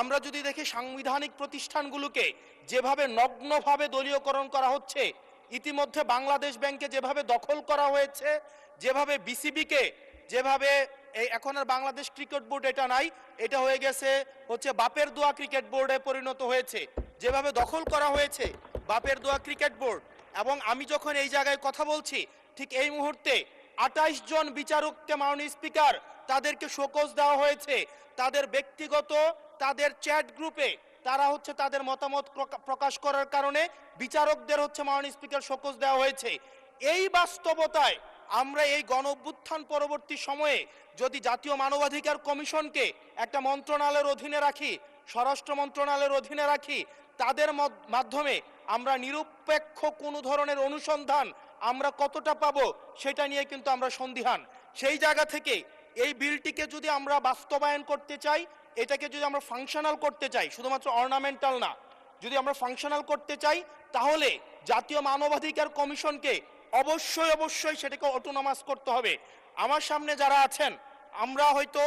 আমরা যদি দেখি সাংবিধানিক প্রতিষ্ঠানগুলোকে যেভাবে নগ্নভাবে দলীয়করণ করা হচ্ছে, ইতিমধ্যে বাংলাদেশ ব্যাংকে যেভাবে দখল করা হয়েছে, যেভাবে বিসিবিকে যেভাবে এই এখন আর বাংলাদেশ ক্রিকেট বোর্ড এটা নাই, এটা হয়ে গেছে হচ্ছে বাপের দোয়া ক্রিকেট বোর্ডে পরিণত হয়েছে, যেভাবে দখল করা হয়েছে বাপের দোয়া ক্রিকেট বোর্ড। এবং আমি যখন এই জায়গায় কথা বলছি, ঠিক এই মুহূর্তে 28 জন বিচারককে মাননীয় স্পিকার তাদেরকে শোকজ দেওয়া হয়েছে। তাদের ব্যক্তিগত তাদের চ্যাট গ্রুপে তারা হচ্ছে তাদের মতামত প্রকাশ করার কারণে বিচারকদের হচ্ছে মাননীয় স্পিকার শোকজ দেওয়া হয়েছে। এই বাস্তবতায় আমরা এই গণ অভ্যুত্থান পরবর্তী সময়ে যদি জাতীয় মানবাধিকার কমিশনকে একটা মন্ত্রণালয়ের অধীনে রাখি, স্বরাষ্ট্র মন্ত্রণালয়ের অধীনে রাখি, তাদের মাধ্যমে আমরা নিরপেক্ষ কোনো ধরনের অনুসন্ধান আমরা কতটা পাবো সেটা নিয়ে কিন্তু আমরা সন্দিহান। সেই জায়গা থেকে এই বিলটিকে যদি আমরা বাস্তবায়ন করতে চাই, এটাকে যদি আমরা ফাংশনাল করতে চাই, শুধুমাত্র অর্নামেন্টাল না, যদি আমরা ফাংশনাল করতে চাই, তাহলে জাতীয় মানবাধিকার কমিশনকে অবশ্যই সেটাকে অটোনমাস করতে হবে। আমার সামনে যারা আছেন, আমরা হয়তো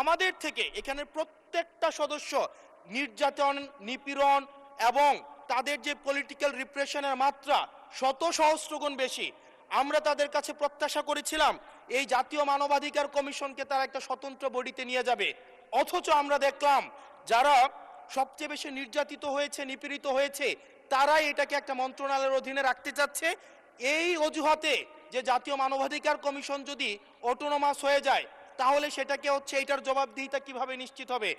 আমাদের থেকে এখানে প্রত্যেকটা সদস্য নির্যাতন, নিপীড়ন এবং তাদের যে পলিটিক্যাল রিপ্রেশনের মাত্রা শত সহস্র গুণ বেশি। আমরা তাদের কাছে প্রত্যাশা করেছিলাম এই জাতীয় মানবাধিকার কমিশনকে তারা একটা স্বতন্ত্র বডিতে নিয়ে যাবে, অথচ আমরা দেখলাম যারা সবচেয়ে বেশি নির্যাতিত হয়েছে, নিপীড়িত হয়েছে, তারাই এটাকে একটা মন্ত্রণালয়ের অধীনে রাখতে চাচ্ছে। এই অজুহাতে যে জাতীয় মানবাধিকার কমিশন যদি অটোনমাস হয়ে যায়, তাহলে সেটাকে হচ্ছে এটার জবাবদিহিতা কিভাবে নিশ্চিত হবে?